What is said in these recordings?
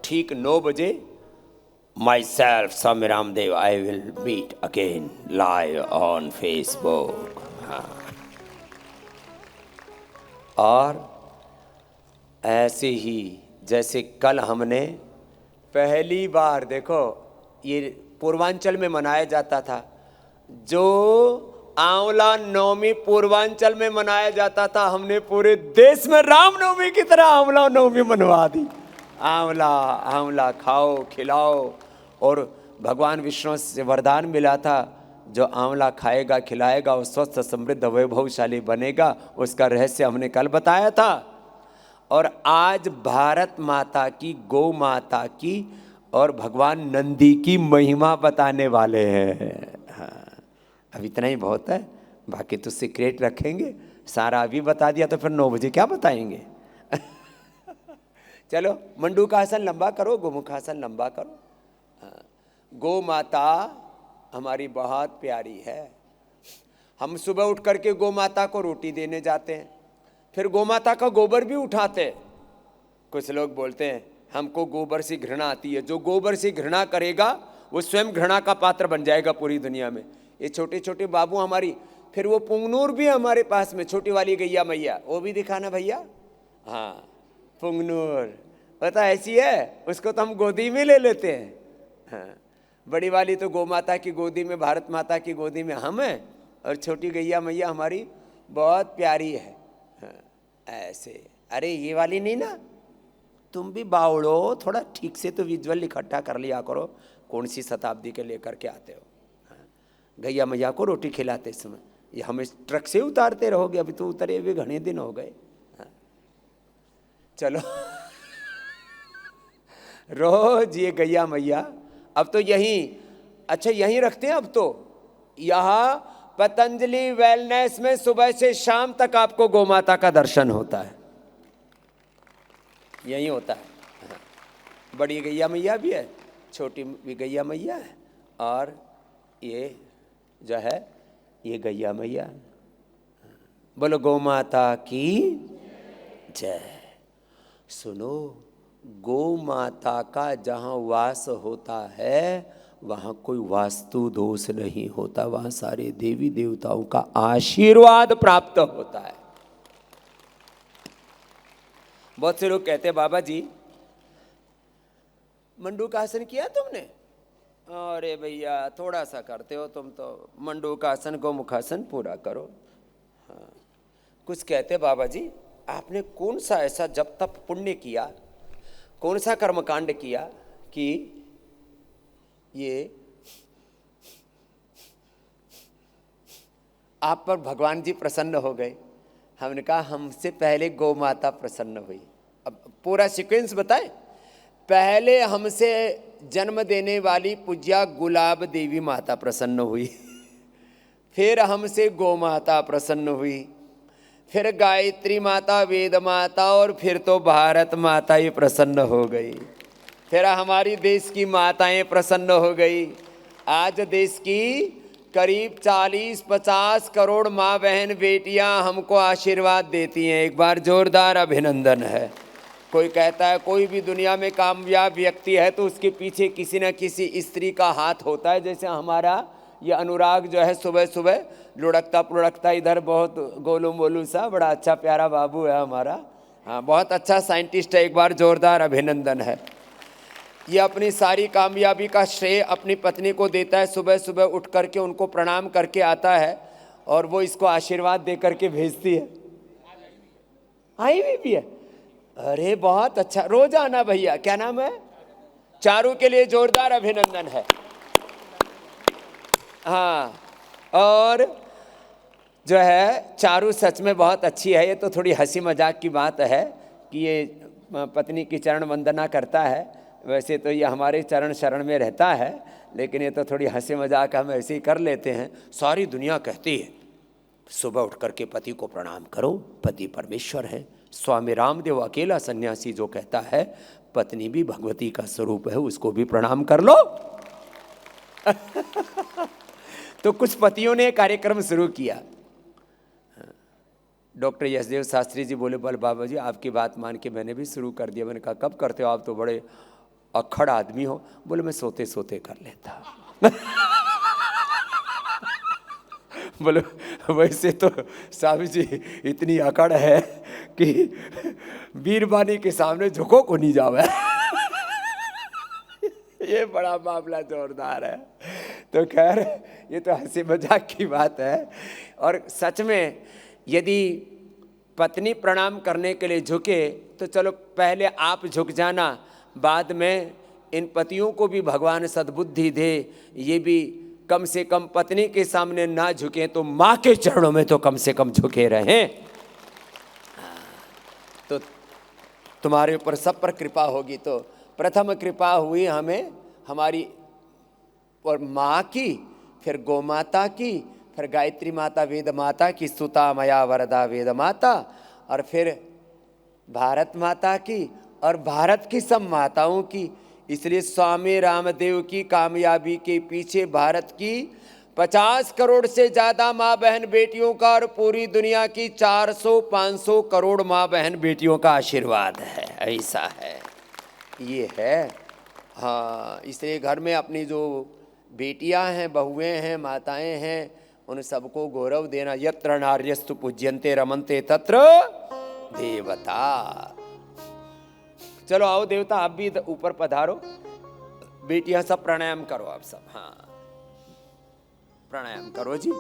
ठीक 9 बजे myself Swami Ramdev I will meet again live on Facebook. हाँ, और ऐसे ही जैसे कल हमने पहली बार, देखो ये पूर्वांचल में मनाया जाता था, जो आंवला नवमी पूर्वांचल में मनाया जाता था, हमने पूरे देश में रामनवमी की तरह आंवला नवमी मनवा दी। आंवला आंवला खाओ खिलाओ, और भगवान विष्णु से वरदान मिला था, जो आंवला खाएगा खिलाएगा वो स्वस्थ समृद्ध वैभवशाली बनेगा। उसका रहस्य हमने कल बताया था। और आज भारत माता की, गौ माता की और भगवान नंदी की महिमा बताने वाले हैं। हाँ, अब इतना ही बहुत है, बाकी तो सीक्रेट रखेंगे। सारा अभी बता दिया तो फिर 9 बजे क्या बताएंगे। चलो मंडूकासन लंबा करो, गोमुखासन लंबा करो। हाँ, गौ माता हमारी बहुत प्यारी है। हम सुबह उठ करके गौ माता को रोटी देने जाते हैं, फिर गौ माता का गोबर भी उठाते हैं। कुछ लोग बोलते हैं हमको गोबर से घृणा आती है। जो गोबर से घृणा करेगा वो स्वयं घृणा का पात्र बन जाएगा पूरी दुनिया में। ये छोटे छोटे बाबू हमारी, फिर वो पुंगनूर भी हमारे पास में, छोटी वाली गैया मैया, वो भी दिखाना भैया। हाँ, पुंगनूर पता ऐसी है, उसको तो हम गोदी में ले लेते हैं। हाँ, बड़ी वाली तो गौ माता की गोदी में, भारत माता की गोदी में हम हैं, और छोटी गैया मैया हमारी बहुत प्यारी है। हाँ, ऐसे। अरे ये वाली नहीं ना, तुम भी बावड़ो, थोड़ा ठीक से तो विजुअल इकट्ठा कर लिया करो, कौन सी शताब्दी के लेकर के आते हो। हाँ, गैया मैया को रोटी खिलाते समय ये हमें ट्रक से उतारते रहोगे, अभी तो उतरे हुए घने दिन हो गए। हाँ, चलो रोज ये गैया मैया, अब तो यहीं, अच्छा यहीं रखते हैं अब तो। यहाँ पतंजलि वेलनेस में सुबह से शाम तक आपको गौ माता का दर्शन होता है, यही होता है। हाँ, बड़ी गैया मैया भी है, छोटी भी गैया मैया है, और ये जो है ये गैया मैया। बोलो गौ माता की जय। सुनो, गौ माता का जहाँ वास होता है वहाँ कोई वास्तु दोष नहीं होता, वहाँ सारे देवी देवताओं का आशीर्वाद प्राप्त होता है। बहुत से लोग कहते हैं बाबा जी मंडूकासन किया तुमने? अरे भैया थोड़ा सा करते हो तुम तो, मंडूकासन गोमुखासन पूरा करो। हाँ, कुछ कहते बाबा जी आपने कौन सा ऐसा जब तक पुण्य किया, कौन सा कर्मकांड किया कि ये आप पर भगवान जी प्रसन्न हो गए? हमने कहा हमसे पहले गौ माता प्रसन्न हुई। अब पूरा सीक्वेंस बताएं। पहले हमसे जन्म देने वाली पूज्या गुलाब देवी माता प्रसन्न हुई, फिर हमसे गौ माता प्रसन्न हुई, फिर गायत्री माता, वेद माता, और फिर तो भारत माता ही प्रसन्न हो गई। फिर हमारी देश की माताएं प्रसन्न हो गई। आज देश की करीब 40-50 करोड़ माँ बहन बेटियां हमको आशीर्वाद देती हैं। एक बार जोरदार अभिनंदन है। कोई कहता है कोई भी दुनिया में कामयाब व्यक्ति है तो उसके पीछे किसी न किसी स्त्री का हाथ होता है। जैसे हमारा ये अनुराग जो है सुबह सुबह लुढ़कता पुढ़कता इधर, बहुत गोलू मोलू सा, बड़ा अच्छा प्यारा बाबू है हमारा। हाँ, बहुत अच्छा साइंटिस्ट है, एक बार जोरदार अभिनंदन है। ये अपनी सारी कामयाबी का श्रेय अपनी पत्नी को देता है। सुबह सुबह उठ करके उनको प्रणाम करके आता है और वो इसको आशीर्वाद दे करके भेजती है। आई हुई भी है? अरे बहुत अच्छा, रोज आना भैया। क्या नाम है? चारू के लिए जोरदार अभिनंदन है। हाँ, और जो है चारू सच में बहुत अच्छी है। ये तो थोड़ी हंसी मजाक की बात है कि ये पत्नी की चरण वंदना करता है, वैसे तो ये हमारे चरण शरण में रहता है, लेकिन ये तो थोड़ी हंसी मजाक हम ऐसे ही कर लेते हैं। सारी दुनिया कहती है सुबह उठ करके पति को प्रणाम करो, पति परमेश्वर है। स्वामी रामदेव अकेला सन्यासी जो कहता है पत्नी भी भगवती का स्वरूप है, उसको भी प्रणाम कर लो। तो कुछ पतियों ने कार्यक्रम शुरू किया। डॉक्टर यशदेव शास्त्री जी बोले, बोल बाबा जी आपकी बात मान के मैंने भी शुरू कर दिया। मैंने कहा कब करते हो आप? तो बड़े अक्खड़ आदमी हो? बोले मैं सोते सोते कर लेता। बोले वैसे तो स्वामी जी इतनी अकड़ है कि बीरबानी के सामने झुको को नहीं जावे। ये बड़ा मामला जोरदार है। तो खैर ये तो हंसी मजाक की बात है। और सच में यदि पत्नी प्रणाम करने के लिए झुके तो चलो पहले आप झुक जाना, बाद में इन पतियों को भी भगवान सद्बुद्धि दे, ये भी कम से कम पत्नी के सामने ना झुके तो माँ के चरणों में तो कम से कम झुके रहें। तो तुम्हारे ऊपर सब पर कृपा होगी। तो प्रथम कृपा हुई हमें हमारी और माँ की, फिर गौ माता की, फिर गायत्री माता वेद माता की, सुता मया वरदा वेद माता, और फिर भारत माता की और भारत की सब माताओं की। इसलिए स्वामी रामदेव की कामयाबी के पीछे भारत की 50 करोड़ से ज़्यादा माँ बहन बेटियों का और पूरी दुनिया की 400-500 करोड़ माँ बहन बेटियों का आशीर्वाद है। ऐसा है, ये है। हाँ, इसलिए घर में अपनी जो बेटियां हैं, बहुएं हैं, माताएं हैं, उन सबको गौरव देना। यत्र नार्यस्तु पूज्यन्ते रमन्ते तत्र देवता। चलो आओ देवता, आप भी ऊपर पधारो। बेटियां सब प्राणायाम करो, आप सब। हाँ, प्राणायाम करो जी।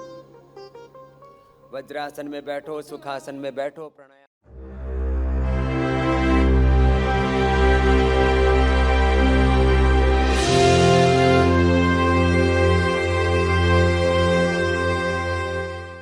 वज्रासन में बैठो, सुखासन में बैठो, प्राणायाम।